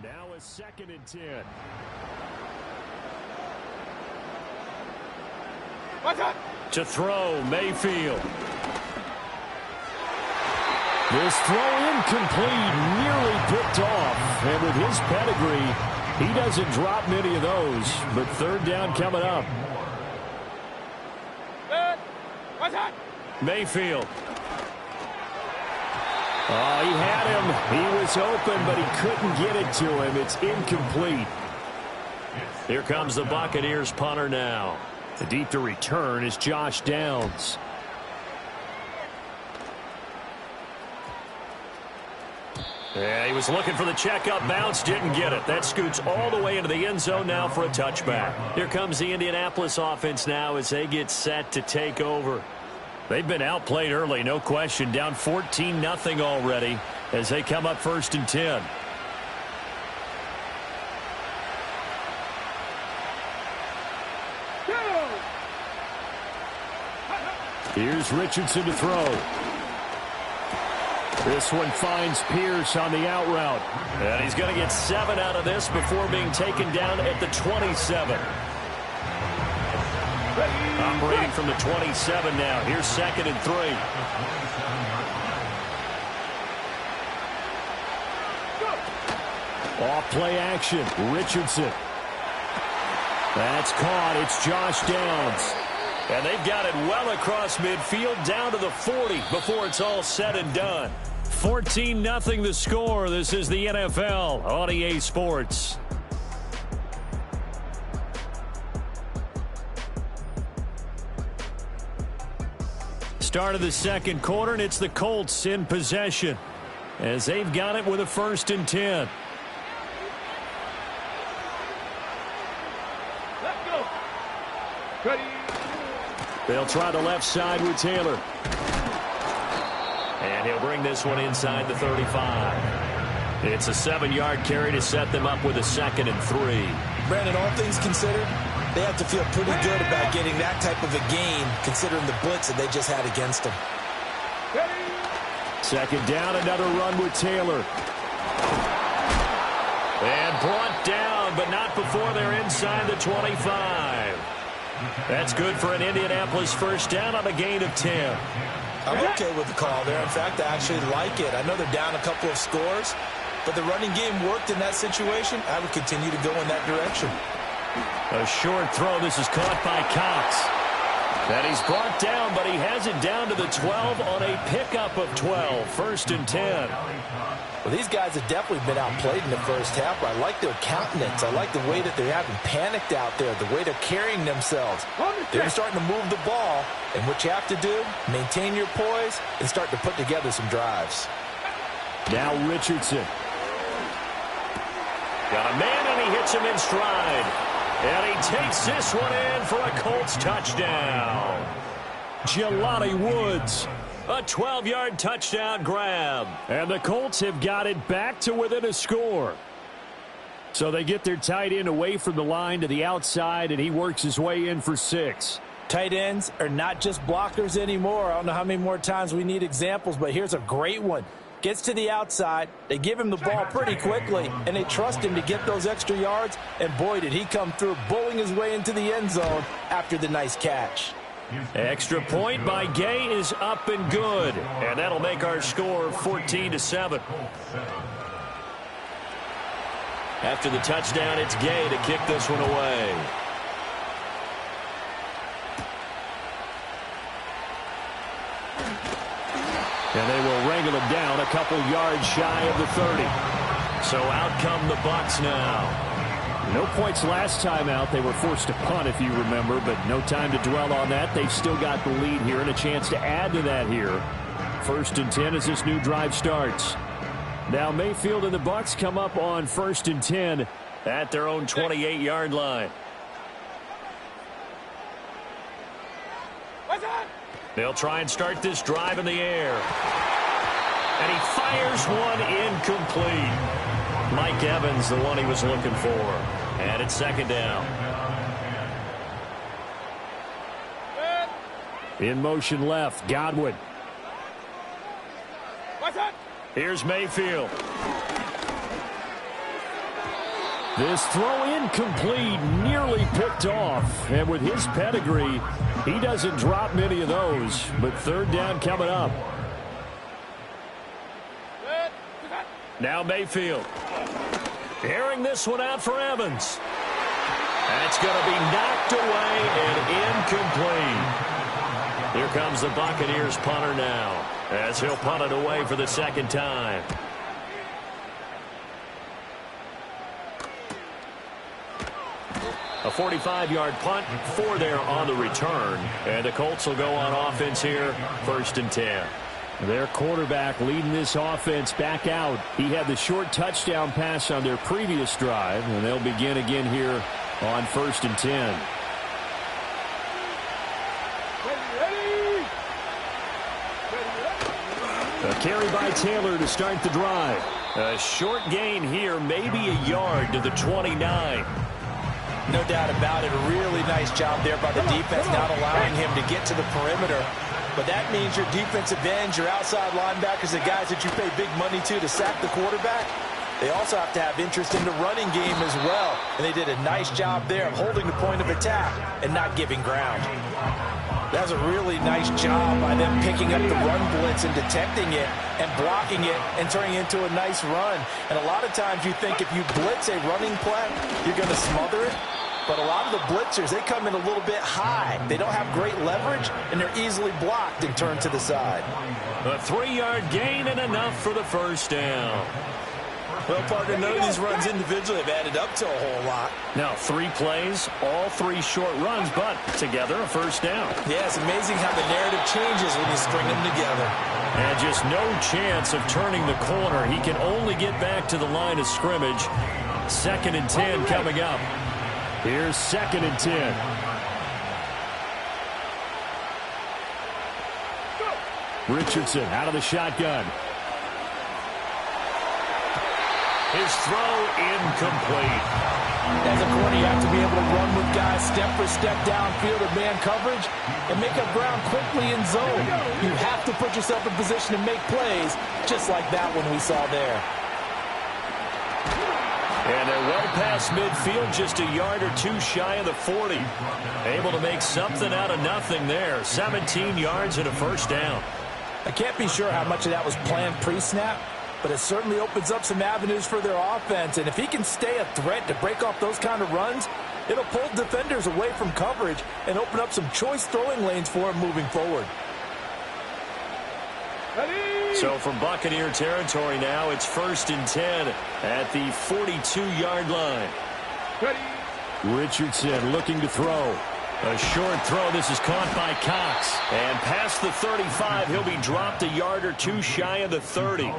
Now a 2nd and 10. To throw, Mayfield. This throw incomplete, nearly picked off. And with his pedigree, he doesn't drop many of those. But 3rd down coming up. Mayfield. Oh, he had him. He was open, but he couldn't get it to him. It's incomplete. Here comes the Buccaneers punter now. The deep to return is Josh Downs. Yeah, he was looking for the checkup bounce, didn't get it. That scoots all the way into the end zone now for a touchback. Here comes the Indianapolis offense now as they get set to take over. They've been outplayed early, no question. Down 14-0 already as they come up 1st and 10. Here's Richardson to throw. This one finds Pierce on the out route. And he's going to get 7 out of this before being taken down at the 27. Operating from the 27 now. Here's 2nd and 3. Off play action. Richardson. That's caught. It's Josh Downs. And they've got it well across midfield down to the 40 before it's all said and done. 14-0 the score. This is the NFL on EA Sports. Start of the 2nd quarter, and it's the Colts in possession as they've got it with a 1st and 10. Let's go. Ready. They'll try the left side with Taylor. And he'll bring this one inside the 35. It's a 7-yard carry to set them up with a 2nd and 3. Brandon, all things considered, they have to feel pretty good about getting that type of a gain, considering the blitz that they just had against them. 2nd down, another run with Taylor. And brought down, but not before they're inside the 25. That's good for an Indianapolis 1st down on a gain of 10. I'm okay with the call there. In fact, I actually like it. I know they're down a couple of scores, but the running game worked in that situation. I would continue to go in that direction. A short throw. This is caught by Cox. And he's brought down, but he has it down to the 12 on a pickup of 12. 1st and 10. Well, these guys have definitely been outplayed in the first half. I like their countenance. I like the way that they haven't panicked out there, the way they're carrying themselves. They're starting to move the ball, and what you have to do, maintain your poise and start to put together some drives. Now Richardson. Got a man, and he hits him in stride. And he takes this one in for a Colts touchdown. Jelani Woods. A 12-yard touchdown grab. And the Colts have got it back to within a score. So they get their tight end away from the line to the outside, and he works his way in for 6. Tight ends are not just blockers anymore. I don't know how many more times we need examples, but here's a great one. Gets to the outside, they give him the ball pretty quickly, and they trust him to get those extra yards, and boy, did he come through, bowling his way into the end zone after the nice catch. Extra point by Gay is up and good, and that'll make our score 14-7. After the touchdown, it's Gay to kick this one away. And they will wrangle him down a couple yards shy of the 30. So out come the Bucs now. No points last time out. They were forced to punt, if you remember, but no time to dwell on that. They've still got the lead here and a chance to add to that here. 1st and 10 as this new drive starts. Now Mayfield and the Bucs come up on 1st and 10 at their own 28-yard line. They'll try and start this drive in the air. And he fires one incomplete. Mike Evans, the one he was looking for. And it's 2nd down. In motion left, Godwin. Here's Mayfield. This throw incomplete, nearly picked off. And with his pedigree, he doesn't drop many of those. But third down coming up. Now Mayfield. Airing this one out for Evans. That's going to be knocked away and incomplete. Here comes the Buccaneers punter now, as he'll punt it away for the second time. A 45-yard punt, 4 there on the return. And the Colts will go on offense here, 1st and 10. Their quarterback leading this offense back out. He had the short touchdown pass on their previous drive, and they'll begin again here on 1st and 10. A carry by Taylor to start the drive. A short gain here, maybe a yard to the 29. No doubt about it. A really nice job there by the defense, not allowing him to get to the perimeter. But that means your defensive ends, your outside linebackers, the guys that you pay big money to sack the quarterback, they also have to have interest in the running game as well. And they did a nice job there of holding the point of attack and not giving ground. That was a really nice job by them picking up the run blitz and detecting it and blocking it and turning it into a nice run. And a lot of times you think if you blitz a running play, you're going to smother it. But a lot of the blitzers, they come in a little bit high. They don't have great leverage, and they're easily blocked and turned to the side. A 3-yard gain and enough for the first down. Well, partner, none of these runs individually have added up to a whole lot. Now, 3 plays, all 3 short runs, but together a first down. Yeah, it's amazing how the narrative changes when you string them together. And just no chance of turning the corner. He can only get back to the line of scrimmage. 2nd and 10 coming up. Here's 2nd and 10. Richardson out of the shotgun. His throw incomplete. As a corner, you have to be able to run with guys step for step downfield of man coverage and make up ground quickly in zone. You have to put yourself in position to make plays, just like that one we saw there. And they're well past midfield, just a yard or 2 shy of the 40. Able to make something out of nothing there. 17 yards and a first down. I can't be sure how much of that was planned pre-snap, but it certainly opens up some avenues for their offense. And if he can stay a threat to break off those kind of runs, it'll pull defenders away from coverage and open up some choice throwing lanes for him moving forward. So from Buccaneer territory now, it's 1st and 10 at the 42-yard line. Richardson looking to throw. A short throw. This is caught by Cox. And past the 35, he'll be dropped a yard or 2 shy of the 30.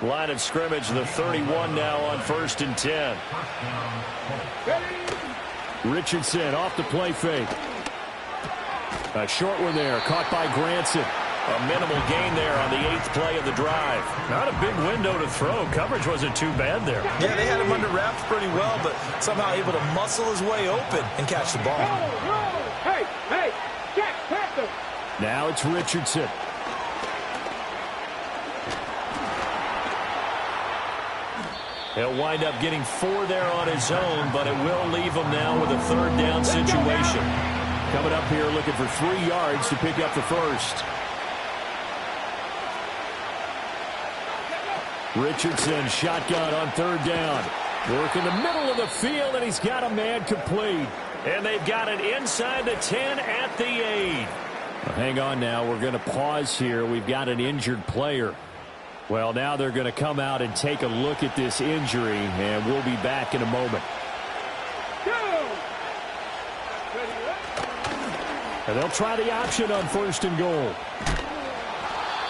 Line of scrimmage, the 31 now on 1st and 10. Richardson off the play fake. A short one there, caught by Granson. A minimal gain there on the 8th play of the drive. Not a big window to throw. Coverage wasn't too bad there. Yeah, they had him under wraps pretty well, but somehow able to muscle his way open and catch the ball. Hey, Jack, Panther. Now it's Richardson. He'll wind up getting 4 there on his own, but it will leave him now with a 3rd down situation. Coming up here looking for 3 yards to pick up the first. Richardson shotgun on 3rd down. Work in the middle of the field, and he's got a man complete. And they've got it inside the 10 at the 8. Well, hang on now. We're going to pause here. We've got an injured player. Well, now they're going to come out and take a look at this injury, and we'll be back in a moment. And they'll try the option on 1st and goal.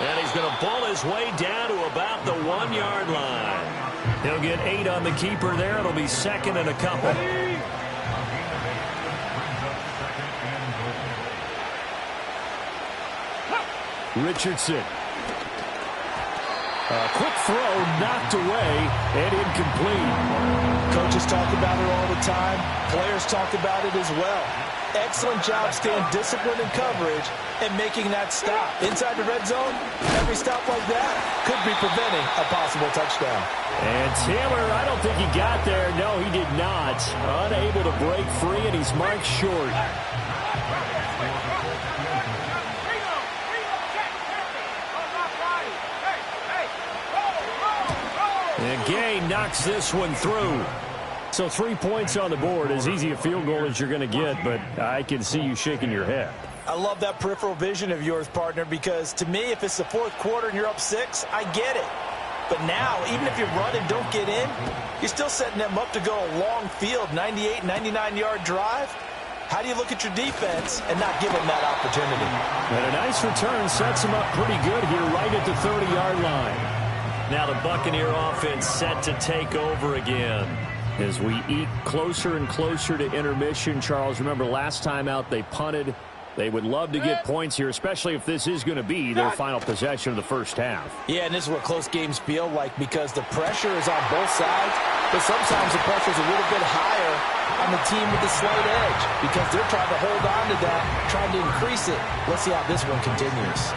And he's going to pull his way down to about the 1-yard line. He'll get 8 on the keeper there. It'll be 2nd and a couple. Richardson. Quick throw, knocked away, and incomplete. Coaches talk about it all the time. Players talk about it as well. Excellent job staying disciplined in coverage and making that stop. Inside the red zone, every stop like that could be preventing a possible touchdown. And Taylor, I don't think he got there. No, he did not. Unable to break free, and he's marked short. And Gay knocks this one through. So 3 points on the board, as easy a field goal as you're going to get, but I can see you shaking your head. I love that peripheral vision of yours, partner, because to me, if it's the fourth quarter and you're up 6, I get it. But now, even if you run and don't get in, you're still setting them up to go a long field, 98, 99-yard drive. How do you look at your defense and not give them that opportunity? And a nice return sets them up pretty good here right at the 30-yard line. Now the Buccaneer offense set to take over again. As we eat closer and closer to intermission, Charles, remember last time out they punted. They would love to get points here, especially if this is going to be their final possession of the first half. Yeah, and this is what close games feel like because the pressure is on both sides, but sometimes the pressure is a little bit higher on the team with the slight edge because they're trying to hold on to that, trying to increase it. Let's see how this one continues.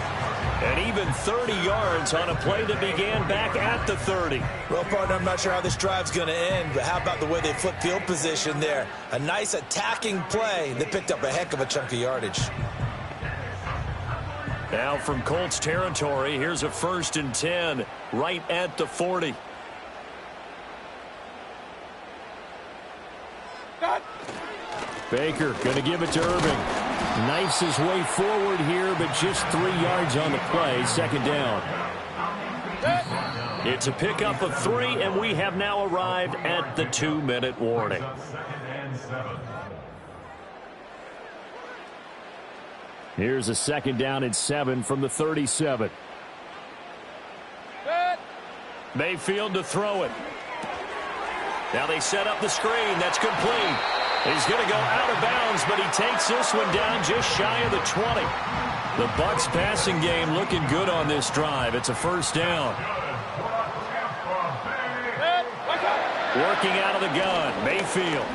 And even 30 yards on a play that began back at the 30. Well, partner, I'm not sure how this drive's going to end, but how about the way they flip field position there? A nice attacking play that picked up a heck of a chunk of yardage. Now from Colts territory, here's a 1st and 10 right at the 40. Baker going to give it to Irving. Knifes his way forward here, but just 3 yards on the play. 2nd down. It's a pickup of 3, and we have now arrived at the 2-minute warning. Here's a 2nd down and 7 from the 37. Mayfield to throw it. Now they set up the screen. That's complete. He's going to go out of bounds, but he takes this one down just shy of the 20. The Bucs passing game looking good on this drive. It's a 1st down. Working out of the gun, Mayfield.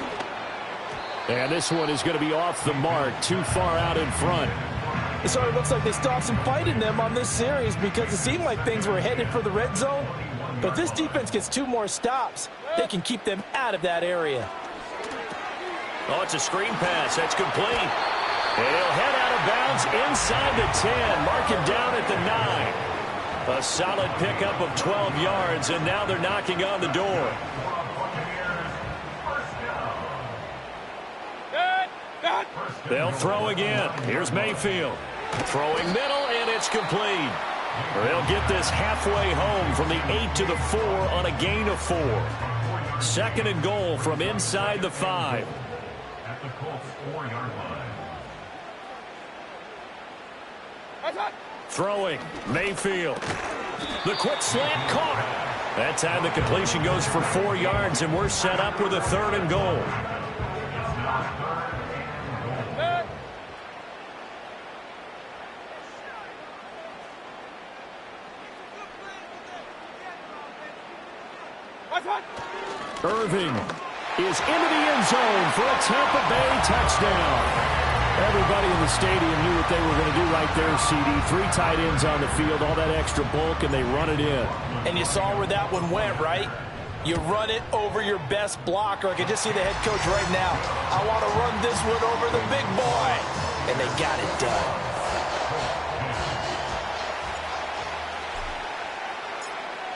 And this one is going to be off the mark, too far out in front. So it looks like they still have some fight in them on this series because it seemed like things were headed for the red zone. But this defense gets 2 more stops. They can keep them out of that area. Oh, it's a screen pass. That's complete. And he'll head out of bounds inside the 10. Mark him down at the 9. A solid pickup of 12 yards, and now they're knocking on the door. They'll throw again. Here's Mayfield. Throwing middle, and it's complete. They'll get this halfway home from the 8 to the 4 on a gain of 4. 2nd and goal from inside the 5. At the Colts 4-yard line. Throwing, Mayfield. The quick slant caught. That time the completion goes for 4 yards, and we're set up with a 3rd and goal. Irving is into the end zone for a Tampa Bay touchdown. Everybody in the stadium knew what they were going to do right there, CD. 3 tight ends on the field, all that extra bulk, and they run it in. And you saw where that one went, right? You run it over your best blocker. I can just see the head coach right now. I want to run this one over the big boy. And they got it done.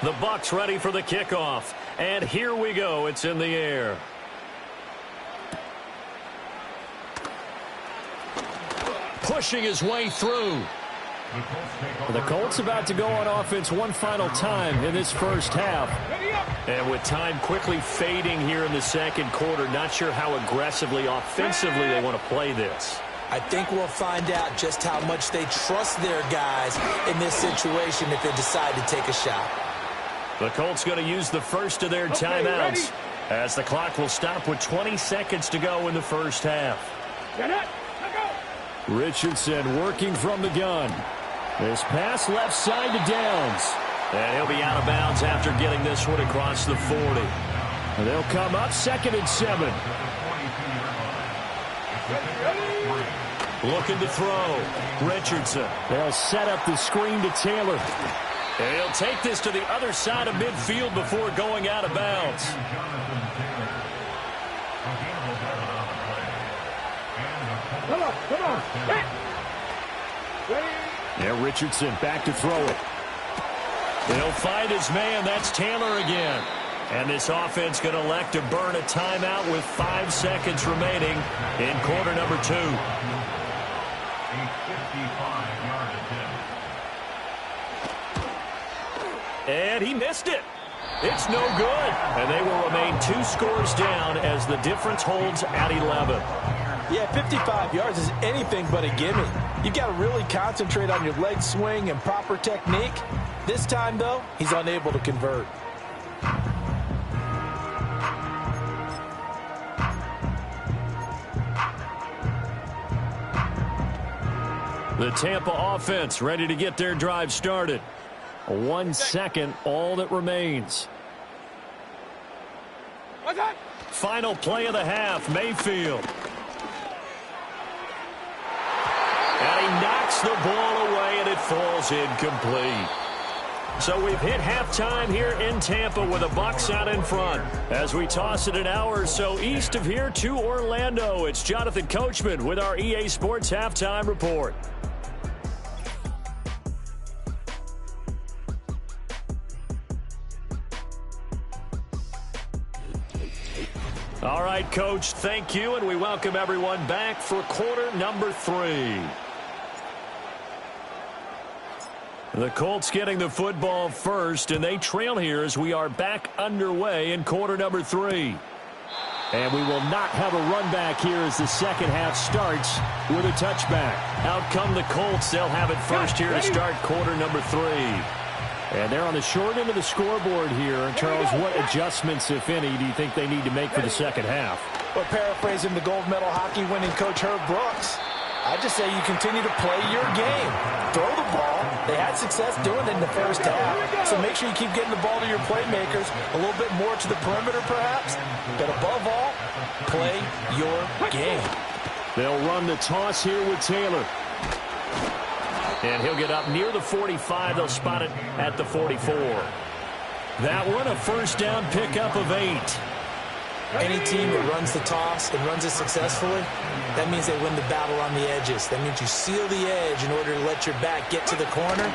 The Bucs ready for the kickoff. And here we go. It's in the air. Pushing his way through. The Colts about to go on offense one final time in this first half. And with time quickly fading here in the 2nd quarter, not sure how aggressively, offensively they want to play this. I think we'll find out just how much they trust their guys in this situation if they decide to take a shot. The Colts going to use the first of their timeouts as the clock will stop with 20 seconds to go in the first half. Richardson working from the gun. This pass left side to Downs. And he'll be out of bounds after getting this one across the 40. And they'll come up 2nd and 7. Looking to throw. Richardson. They'll set up the screen to Taylor. And he'll take this to the other side of midfield before going out of bounds. Come on. Yeah, Richardson back to throw it. He'll find his man. That's Taylor again. And this offense going to elect to burn a timeout with 5 seconds remaining in quarter number 2. A 55-yard attempt. And he missed it. It's no good. And they will remain 2 scores down as the difference holds at 11. Yeah, 55 yards is anything but a gimme. You've got to really concentrate on your leg swing and proper technique. This time, though, he's unable to convert. The Tampa offense ready to get their drive started. 1 second, all that remains. Final play of the half, Mayfield. And he knocks the ball away, and it falls incomplete. So we've hit halftime here in Tampa with the Bucs out in front. As we toss it an hour or so east of here to Orlando, it's Jonathan Coachman with our EA Sports Halftime Report. All right, Coach, thank you, and we welcome everyone back for quarter number 3. The Colts getting the football first, and they trail here as we are back underway in quarter number 3. And we will not have a run back here as the second half starts with a touchback. Out come the Colts. They'll have it first here to start quarter number 3. And they're on the short end of the scoreboard here. And Charles, what adjustments, if any, do you think they need to make for the second half? Well, paraphrasing the gold medal hockey winning coach Herb Brooks, I just say you continue to play your game. Throw the ball. They had success doing it in the first half. So make sure you keep getting the ball to your playmakers, a little bit more to the perimeter perhaps. But above all, play your game. They'll run the toss here with Taylor. And he'll get up near the 45. They'll spot it at the 44. That one, a first down pickup of 8. Any team that runs the toss and runs it successfully, that means they win the battle on the edges. That means you seal the edge in order to let your back get to the corner.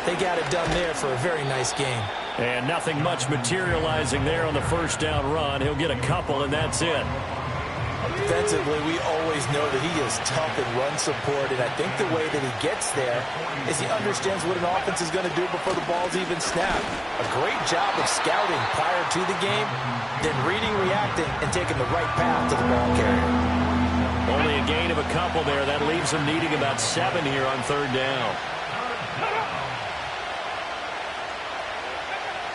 They got it done there for a very nice game. And nothing much materializing there on the first down run. He'll get a couple, and that's it. Defensively, we always know that he is tough in run support, and I think the way that he gets there is he understands what an offense is going to do before the ball's even snapped. A great job of scouting prior to the game, then reading, reacting, and taking the right path to the ball carrier. Only a gain of a couple there. That leaves them needing about 7 here on third down.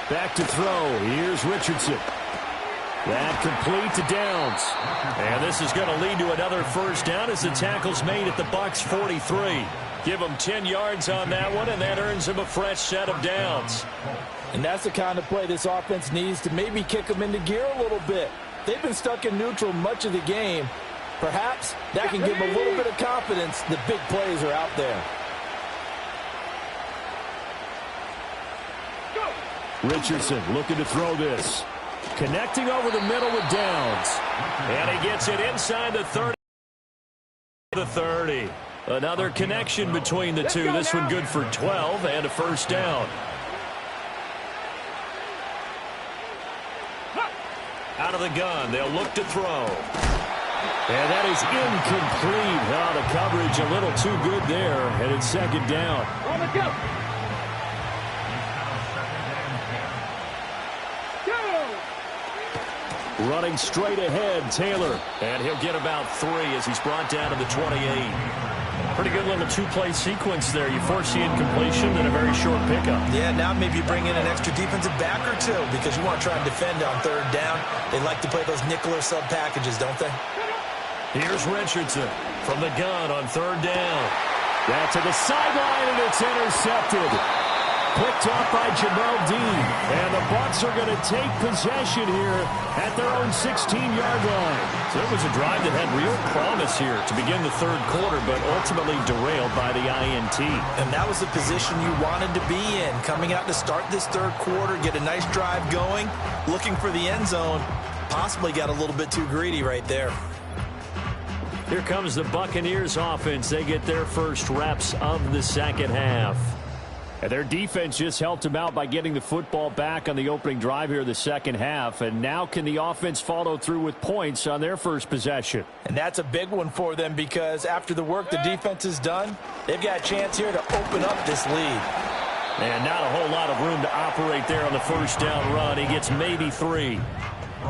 Back to throw. Here's Richardson. That complete to Downs. And this is going to lead to another first down as the tackle's made at the Bucs 43. Give them 10 yards on that one, and that earns them a fresh set of downs. And that's the kind of play this offense needs to maybe kick them into gear a little bit. They've been stuck in neutral much of the game. Perhaps that can give them a little bit of confidence the big plays are out there. Richardson looking to throw this. Connecting over the middle with Downs. And he gets it inside the 30. The 30. Another connection between the two. This one good for 12 and a first down. Out of the gun, they'll look to throw. And that is incomplete. Oh, the coverage a little too good there. And it's second down. Running straight ahead, Taylor. And he'll get about 3 as he's brought down to the 28. Pretty good little two-play sequence there. You force the incompletion and a very short pickup. Yeah, now maybe you bring in an extra defensive back or two because you want to try and defend on third down. They like to play those nickel or sub packages, don't they? Here's Richardson from the gun on third down. That to the sideline, and it's intercepted. picked off by Jamal Dean. And the Bucs are going to take possession here at their own 16-yard line. So it was a drive that had real promise here to begin the third quarter, but ultimately derailed by the INT. And that was the position you wanted to be in. Coming out to start this third quarter, get a nice drive going, looking for the end zone. Possibly got a little bit too greedy right there. Here comes the Buccaneers offense. They get their first reps of the second half. And their defense just helped them out by getting the football back on the opening drive here in the second half. And now can the offense follow through with points on their first possession? And that's a big one for them because after the work the defense has done, they've got a chance here to open up this lead. And not a whole lot of room to operate there on the first down run. He gets maybe 3.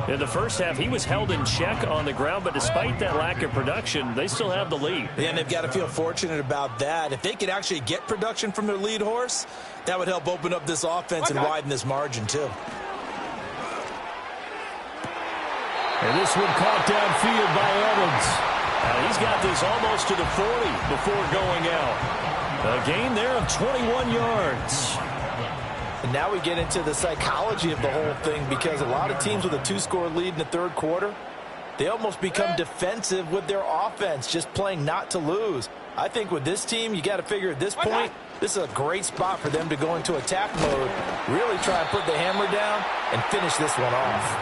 In the first half, he was held in check on the ground, but despite that lack of production, they still have the lead. And they've got to feel fortunate about that. If they could actually get production from their lead horse, that would help open up this offense and widen this margin, too. And this one caught downfield by Evans. He's got this almost to the 40 before going out. A gain there of 21 yards. And now we get into the psychology of the whole thing because a lot of teams with a 2-score lead in the third quarter, they almost become defensive with their offense, just playing not to lose. I think with this team, you got to figure at this point, this is a great spot for them to go into attack mode, really try and put the hammer down and finish this one off.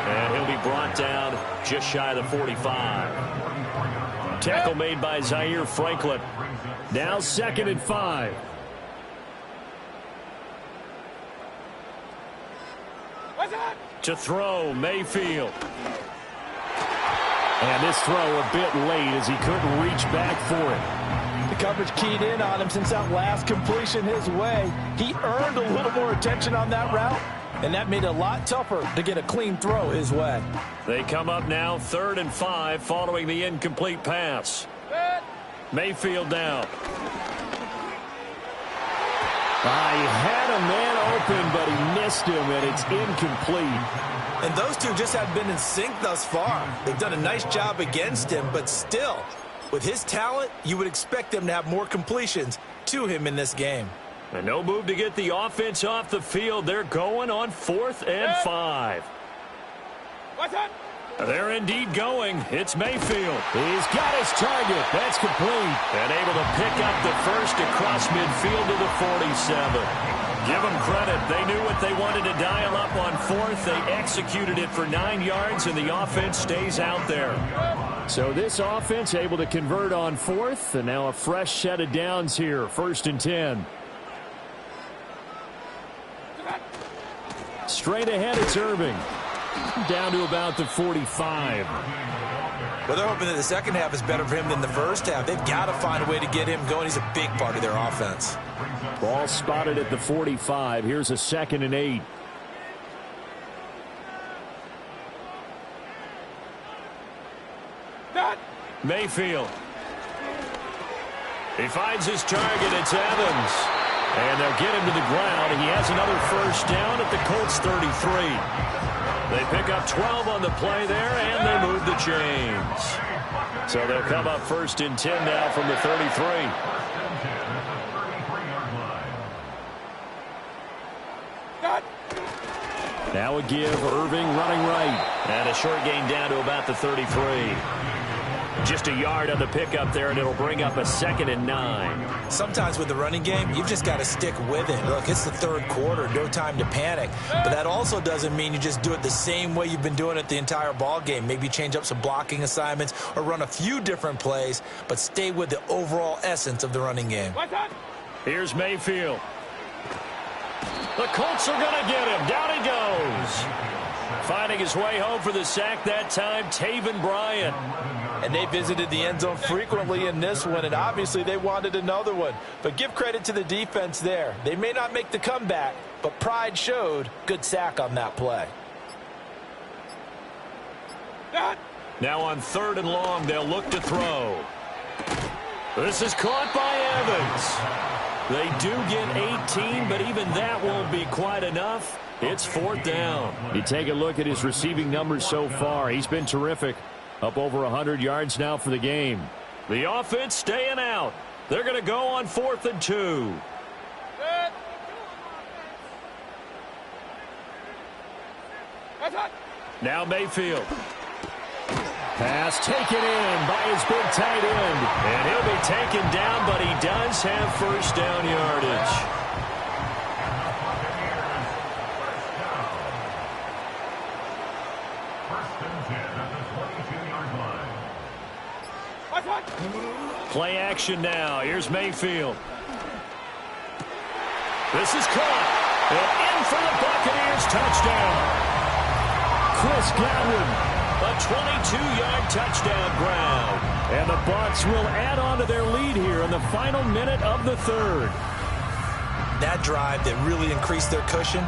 And he'll be brought down just shy of the 45. Tackle made by Zaire Franklin. Now 2nd and 5. To throw, Mayfield. And this throw a bit late as he couldn't reach back for it. The coverage keyed in on him since that last completion his way. He earned a little more attention on that route, and that made it a lot tougher to get a clean throw his way. They come up now 3rd and 5 following the incomplete pass. Mayfield down. He had a man open, but he missed him, and it's incomplete. And those two just have been in sync thus far. They've done a nice job against him, but still, with his talent, you would expect them to have more completions to him in this game. And no move to get the offense off the field. They're going on 4th and 5. What's up? They're indeed going. It's Mayfield. He's got his target. That's complete. And able to pick up the first across midfield to the 47. Give them credit. They knew what they wanted to dial up on 4th. They executed it for 9 yards, and the offense stays out there. So this offense able to convert on 4th, and now a fresh set of downs here. 1st and 10. Straight ahead, it's Irving. Down to about the 45. Well, they're hoping that the second half is better for him than the first half. They've got to find a way to get him going. He's a big part of their offense. Ball spotted at the 45. Here's a 2nd and 8. Mayfield. He finds his target. It's Evans. And they'll get him to the ground. He has another first down at the Colts 33. They pick up 12 on the play there, and they move the chains. So they'll come up 1st and 10 now from the 33. Now a give, Irving running right. And a short gain down to about the 33. Just a yard on the pickup there, and it'll bring up a 2nd and 9. Sometimes with the running game, you've just got to stick with it. Look, it's the third quarter, no time to panic. But that also doesn't mean you just do it the same way you've been doing it the entire ball game. Maybe change up some blocking assignments or run a few different plays, but stay with the overall essence of the running game. Here's Mayfield. The Colts are going to get him. Down he goes. Finding his way home for the sack that time, Taven Bryan. And they visited the end zone frequently in this one, and obviously they wanted another one. But give credit to the defense there. They may not make the comeback, but pride showed. Good sack on that play. Now on 3rd and long, they'll look to throw. This is caught by Evans. They do get 18, but even that won't be quite enough. It's 4th down. You take a look at his receiving numbers so far. He's been terrific. Up over 100 yards now for the game. The offense staying out. They're going to go on 4th and 2. Now Mayfield. Pass taken in by his big tight end. And he'll be taken down, but he does have first down yardage. Play action now. Here's Mayfield. This is caught. And in for the Buccaneers touchdown. Chris Godwin, a 22-yard touchdown grab. And the Bucs will add on to their lead here in the final minute of the third. That drive that really increased their cushion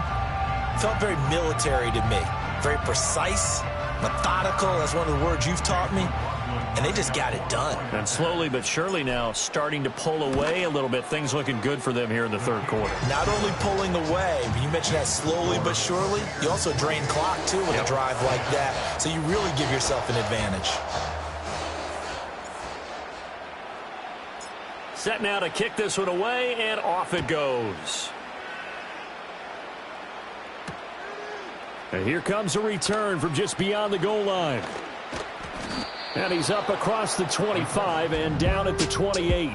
felt very military to me. Very precise, methodical. That's one of the words you've taught me. And they just got it done. And slowly but surely now starting to pull away a little bit. Things looking good for them here in the third quarter. Not only pulling away, but you mentioned that slowly but surely. You also drain clock, too, with a drive like that. So you really give yourself an advantage. Set now to kick this one away, and off it goes. And here comes a return from just beyond the goal line. And he's up across the 25 and down at the 28.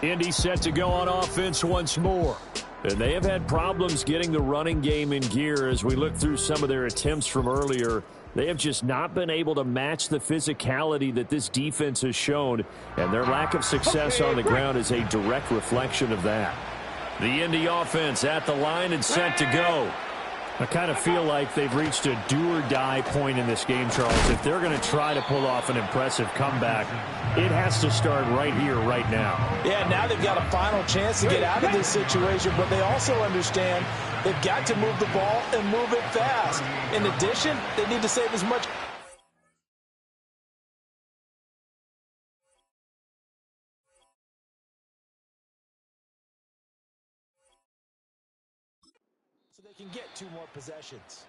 Indy set to go on offense once more. And they have had problems getting the running game in gear as we look through some of their attempts from earlier. They have just not been able to match the physicality that this defense has shown. And their lack of success on the ground is a direct reflection of that. The Indy offense at the line and set to go. I kind of feel like they've reached a do-or-die point in this game, Charles. If they're going to try to pull off an impressive comeback, it has to start right here, right now. Yeah, now they've got a final chance to get out of this situation, but they also understand they've got to move the ball and move it fast. In addition, they need to save as much. So they can get 2 more possessions.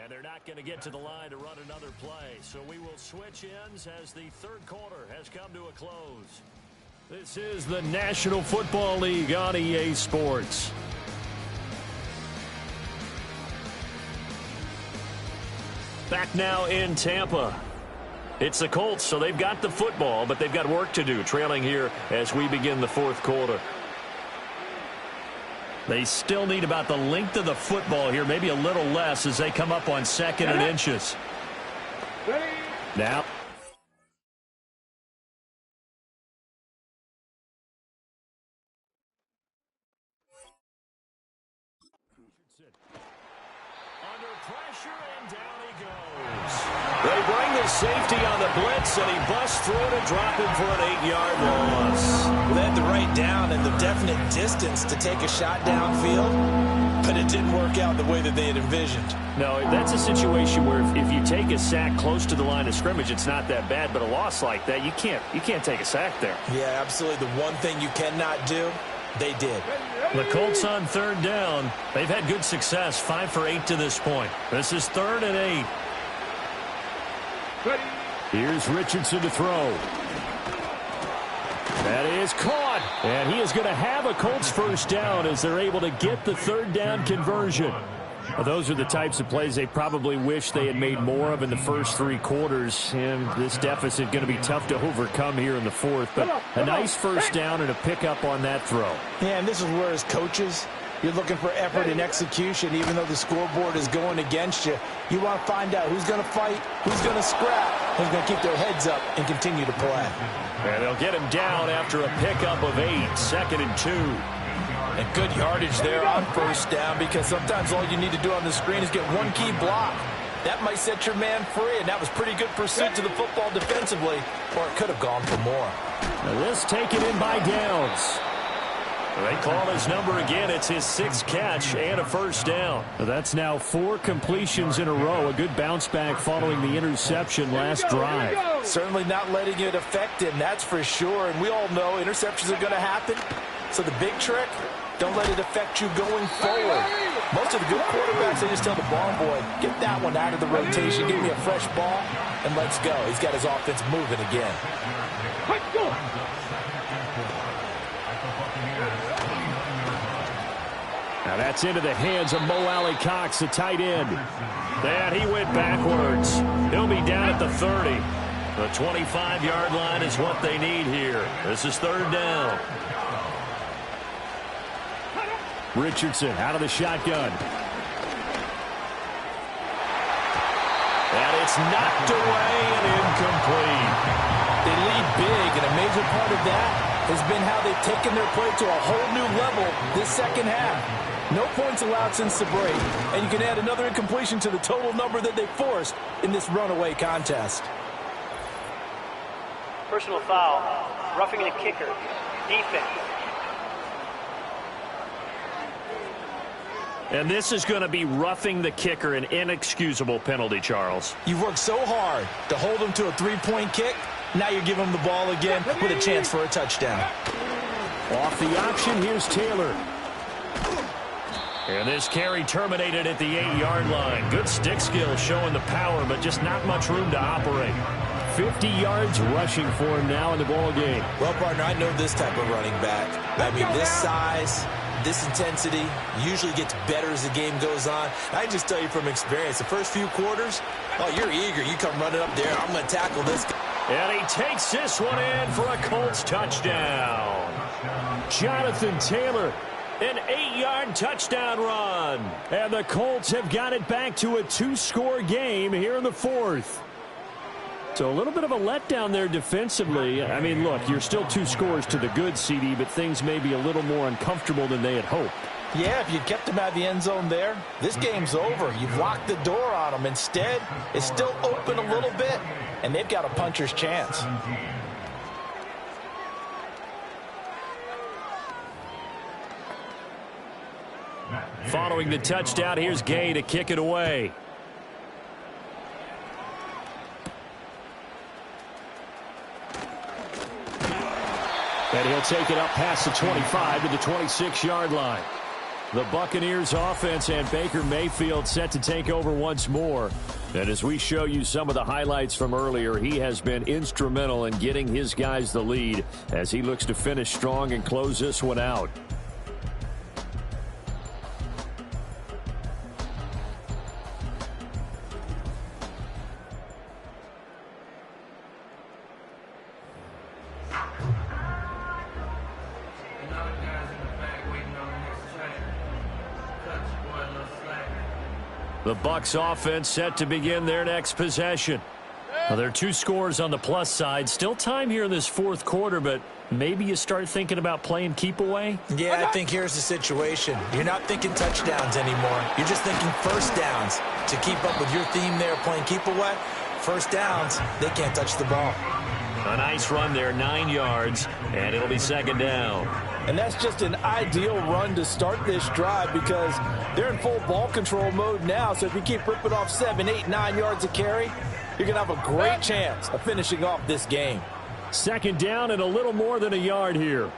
And they're not going to get to the line to run another play. So we will switch ends as the third quarter has come to a close. This is the National Football League on EA Sports. Back now in Tampa. It's the Colts, so they've got the football, but they've got work to do, trailing here as we begin the fourth quarter. They still need about the length of the football here, maybe a little less as they come up on 2nd and inches. Now. Under pressure, and down he goes. They bring the safety on the blitz, and he busts through to drop him for an 8-yard loss. They had the right down and the definite distance to take a shot downfield, but it didn't work out the way that they had envisioned. No, that's a situation where if you take a sack close to the line of scrimmage, it's not that bad, but a loss like that, you can't take a sack there. Yeah, absolutely. The one thing you cannot do, they did. The Colts on 3rd down. They've had good success, 5 for 8 to this point. This is 3rd and 8. Here's Richardson to throw. That is caught. And he is going to have a Colts first down as they're able to get the 3rd down conversion. Well, those are the types of plays they probably wish they had made more of in the first 3 quarters. And this deficit going to be tough to overcome here in the 4th. But a nice first down and a pickup on that throw. Yeah, and this is where as coaches, you're looking for effort and execution. Even though the scoreboard is going against you, you want to find out who's going to fight, who's going to scrap, who's going to keep their heads up and continue to play. And they'll get him down after a pickup of 8, 2nd and 2. And good yardage there on first down, because sometimes all you need to do on the screen is get one key block. That might set your man free, and that was pretty good pursuit to the football defensively, or it could have gone for more. Now this taken in by Downs. They call his number again. It's his 6th catch and a first down. That's now 4 completions in a row. A good bounce back following the interception last drive. Certainly not letting it affect him, that's for sure. And we all know interceptions are going to happen. So the big trick, don't let it affect you going forward. Most of the good quarterbacks, they just tell the ball boy, get that one out of the rotation, give me a fresh ball, and let's go. He's got his offense moving again. Now that's into the hands of Mo Alley-Cox, the tight end. And he went backwards. He'll be down at the 30. The 25-yard line is what they need here. This is third down. Richardson out of the shotgun. And it's knocked away and incomplete. They lead big, and a major part of that has been how they've taken their play to a whole new level this second half. No points allowed since the break, and you can add another incompletion to the total number that they forced in this runaway contest. Personal foul, roughing the kicker, defense. And this is going to be roughing the kicker, an inexcusable penalty, Charles. You've worked so hard to hold them to a three-point kick. Now you're giving them the ball again with a chance for a touchdown. Off the option, here's Taylor. And this carry terminated at the 8-yard line. Good stick skill showing the power, but just not much room to operate. 50 yards rushing for him now in the ball game. Well, partner, I know this type of running back. I mean, this size, this intensity usually gets better as the game goes on. I just tell you from experience, the first few quarters, oh, you're eager. You come running up there. I'm going to tackle this guy. And he takes this one in for a Colts touchdown. Jonathan Taylor, an 8-yard touchdown run. And the Colts have got it back to a 2-score game here in the fourth. So a little bit of a letdown there defensively. I mean, look, you're still 2 scores to the good, CD, but things may be a little more uncomfortable than they had hoped. Yeah, if you kept them out of the end zone there, this game's over. You've locked the door on them. Instead, it's still open a little bit, and they've got a puncher's chance. Following the touchdown, here's Gay to kick it away. And he'll take it up past the 25 to the 26-yard line. The Buccaneers offense and Baker Mayfield set to take over once more. And as we show you some of the highlights from earlier, he has been instrumental in getting his guys the lead as he looks to finish strong and close this one out. The Bucs offense set to begin their next possession. Well, there are 2 scores on the plus side. Still time here in this fourth quarter, but maybe you start thinking about playing keep away? Yeah, I think here's the situation. You're not thinking touchdowns anymore. You're just thinking first downs. To keep up with your theme there, playing keep away, first downs, they can't touch the ball. A nice run there, 9 yards, and it'll be second down. And that's just an ideal run to start this drive because they're in full ball control mode now. So if you keep ripping off 7, 8, 9 yards of carry, you're going to have a great chance of finishing off this game. Second down and a little more than a yard here.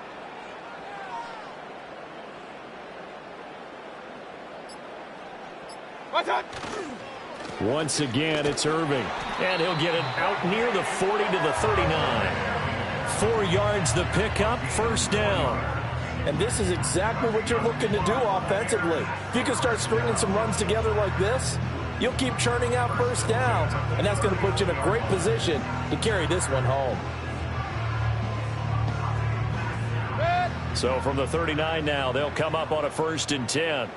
Once again, it's Irving. And he'll get it out near the 40 to the 39. 4 yards the pickup, first down. And this is exactly what you're looking to do offensively. If you can start stringing some runs together like this, you'll keep churning out first downs, and that's going to put you in a great position to carry this one home. So from the 39 now, they'll come up on a 1st and 10.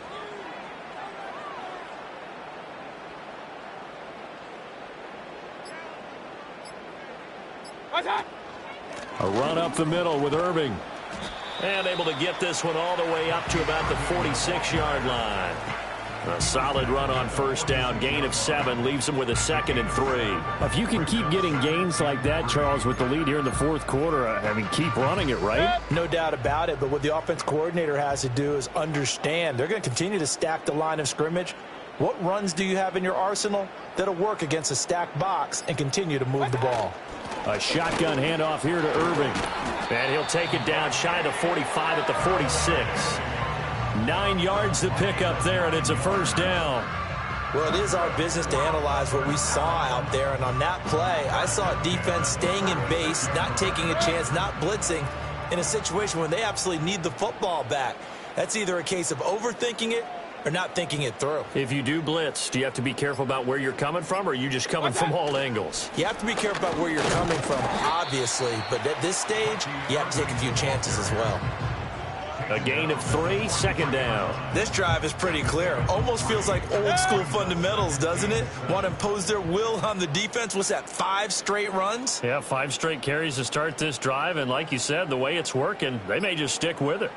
A run up the middle with Irving. And able to get this one all the way up to about the 46-yard line. A solid run on first down. Gain of 7 leaves them with a 2nd and 3. If you can keep getting gains like that, Charles, with the lead here in the fourth quarter, I mean, keep running it, right? No doubt about it, but what the offense coordinator has to do is understand they're going to continue to stack the line of scrimmage. What runs do you have in your arsenal that'll work against a stacked box and continue to move the ball? A shotgun handoff here to Irving. And he'll take it down shy of the 45 at the 46. 9 yards to pick up there, and it's a first down. Well, it is our business to analyze what we saw out there, and on that play, I saw defense staying in base, not taking a chance, not blitzing in a situation when they absolutely need the football back. That's either a case of overthinking it They're not thinking it through. If you do blitz, do you have to be careful about where you're coming from, or are you just coming from all angles? You have to be careful about where you're coming from, obviously, but at this stage, you have to take a few chances as well. A gain of 3, second down. This drive is pretty clear. Almost feels like old school fundamentals, doesn't it? Want to impose their will on the defense. What's that, 5 straight runs? Yeah, 5 straight carries to start this drive, and like you said, the way it's working, they may just stick with it.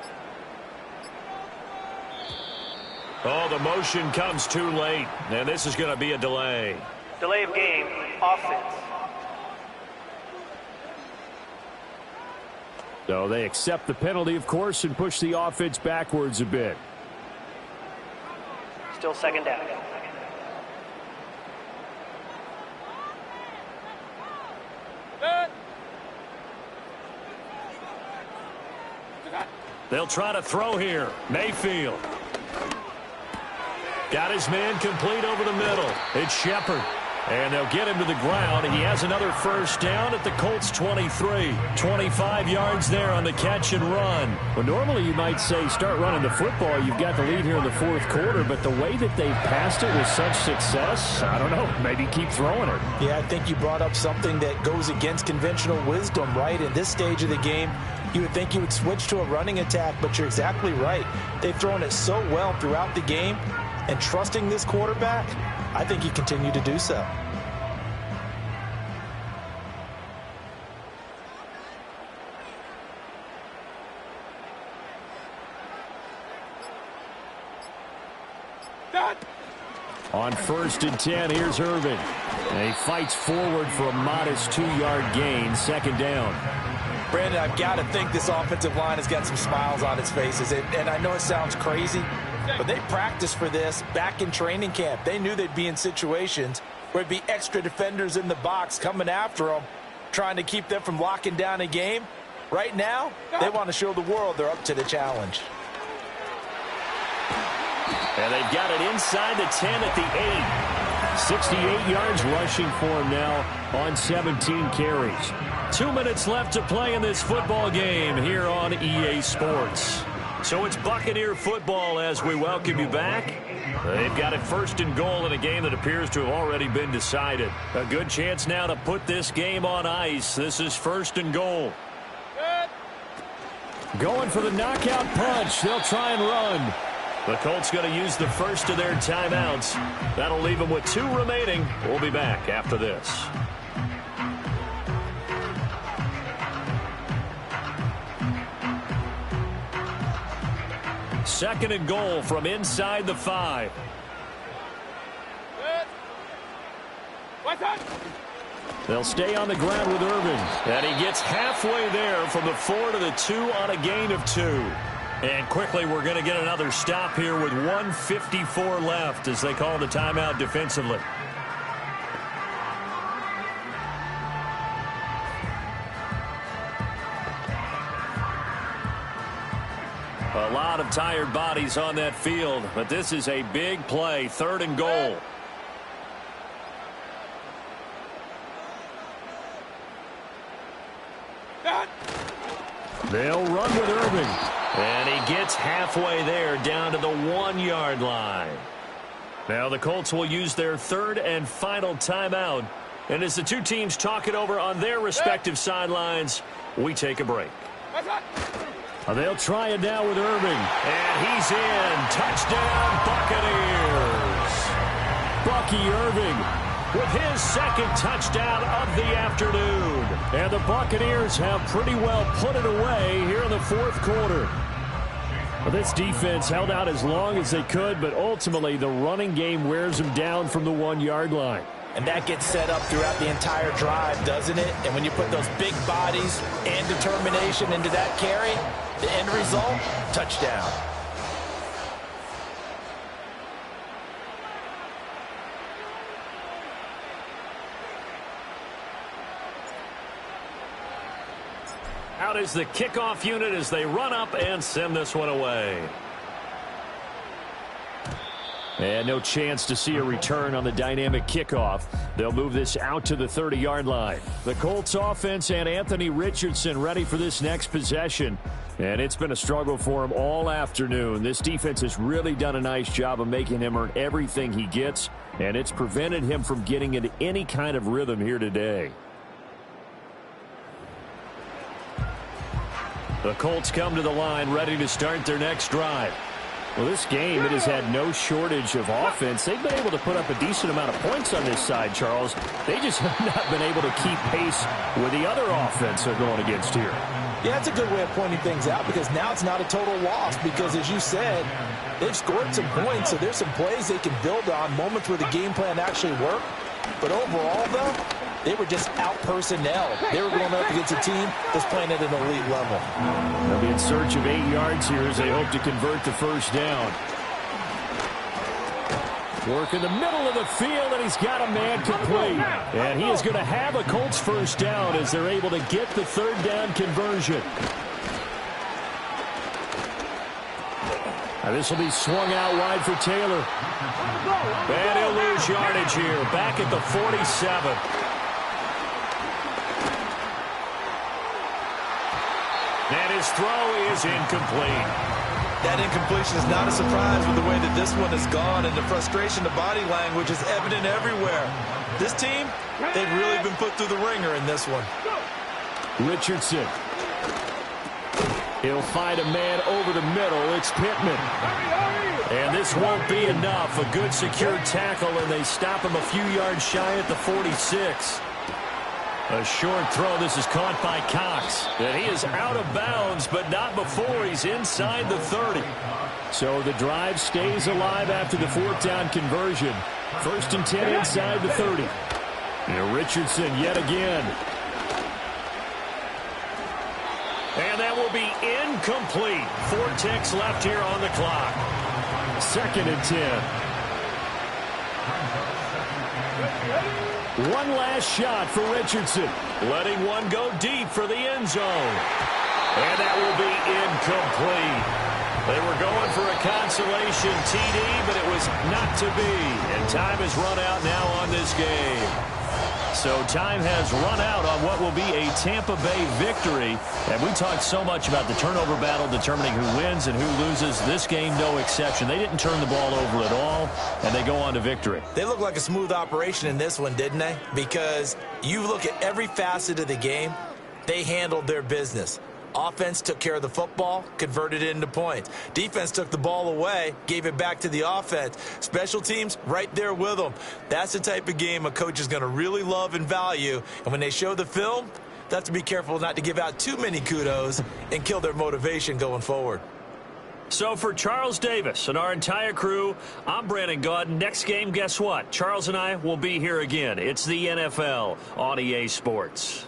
Oh, the motion comes too late, and this is going to be a delay. Delay of game, offense. So they accept the penalty, of course, and push the offense backwards a bit. Still second down. They'll try to throw here. Mayfield. Got his man complete over the middle. It's Shepard. And they'll get him to the ground. He has another first down at the Colts 23. 25 yards there on the catch and run. Well, normally you might say start running the football. You've got the lead here in the fourth quarter, but the way that they've passed it with such success, I don't know, maybe keep throwing it. Yeah, I think you brought up something that goes against conventional wisdom, right? In this stage of the game, you would think you would switch to a running attack, but you're exactly right. They've thrown it so well throughout the game, and trusting this quarterback, I think he continued to do so. On 1st and 10, here's Irvin. And he fights forward for a modest 2-yard gain, second down. Brandon, I've got to think this offensive line has got some smiles on its faces. And I know it sounds crazy, but they practiced for this back in training camp. They knew they'd be in situations where it'd be extra defenders in the box coming after them, trying to keep them from locking down a game. Right now, they want to show the world they're up to the challenge. And they've got it inside the 10 at the 8. 68 yards rushing for him now on 17 carries. 2 minutes left to play in this football game here on EA Sports. So it's Buccaneer football as we welcome you back. They've got it 1st and goal in a game that appears to have already been decided. A good chance now to put this game on ice. This is 1st and goal. Going for the knockout punch. They'll try and run. The Colts going to use the first of their timeouts. That'll leave them with 2 remaining. We'll be back after this. Second and goal from inside the 5. They'll stay on the ground with Irvin. And he gets halfway there from the 4 to the 2 on a gain of 2. And quickly, we're going to get another stop here with 1:54 left as they call the timeout defensively. A lot of tired bodies on that field, but this is a big play, 3rd and goal. They'll run with Irvin. And he gets halfway there down to the 1-yard line. Now the Colts will use their 3rd and final timeout. And as the 2 teams talk it over on their respective sidelines, we take a break. They'll try it now with Irving. And he's in. Touchdown, Buccaneers. Bucky Irving with his 2nd touchdown of the afternoon. And the Buccaneers have pretty well put it away here in the 4th quarter. Well, this defense held out as long as they could, but ultimately the running game wears them down from the 1-yard line. And that gets set up throughout the entire drive, doesn't it? And when you put those big bodies and determination into that carry, the end result, touchdown. Out is the kickoff unit as they run up and send this one away. And no chance to see a return on the dynamic kickoff. They'll move this out to the 30-yard line. The Colts offense and Anthony Richardson ready for this next possession. And it's been a struggle for him all afternoon. This defense has really done a nice job of making him earn everything he gets, and it's prevented him from getting into any kind of rhythm here today. The Colts come to the line ready to start their next drive. Well, this game, it has had no shortage of offense. They've been able to put up a decent amount of points on this side, Charles. They just have not been able to keep pace with the other offense they're going against here. Yeah, that's a good way of pointing things out because now it's not a total loss because, as you said, they've scored some points, so there's some plays they can build on, moments where the game plan actually worked. But overall, though, they were just out-personnel. They were going up against a team that's playing at an elite level. They'll be in search of 8 yards here as they hope to convert the first down. Work in the middle of the field, and he's got a man complete. And he is going to have a Colts first down as they're able to get the third down conversion. Now this will be swung out wide for Taylor. And he'll lose yardage here, back at the 47. And his throw is incomplete. That incompletion is not a surprise with the way that this one has gone, and the frustration, the body language is evident everywhere. This team, they've really been put through the ringer in this one. Richardson. He'll find a man over the middle. It's Pittman. And this won't be enough. A good secure tackle, and they stop him a few yards shy at the 46. A short throw. This is caught by Cox. And he is out of bounds, but not before he's inside the 30. So the drive stays alive after the fourth down conversion. 1st and 10 inside the 30. And Richardson yet again. And that will be incomplete. 4 ticks left here on the clock. 2nd and 10. One last shot for Richardson. Letting one go deep for the end zone. And that will be incomplete. They were going for a consolation TD, but it was not to be. And time has run out now on this game. So time has run out on what will be a Tampa Bay victory. And we talked so much about the turnover battle determining who wins and who loses. This game, no exception. They didn't turn the ball over at all, and they go on to victory. They look like a smooth operation in this one, didn't they? Because you look at every facet of the game, they handled their business. Offense took care of the football, converted it into points. Defense took the ball away, gave it back to the offense. Special teams, right there with them. That's the type of game a coach is going to really love and value. And when they show the film, they have to be careful not to give out too many kudos and kill their motivation going forward. So for Charles Davis and our entire crew, I'm Brandon Gaudin. Next game, guess what? Charles and I will be here again. It's the NFL on EA Sports.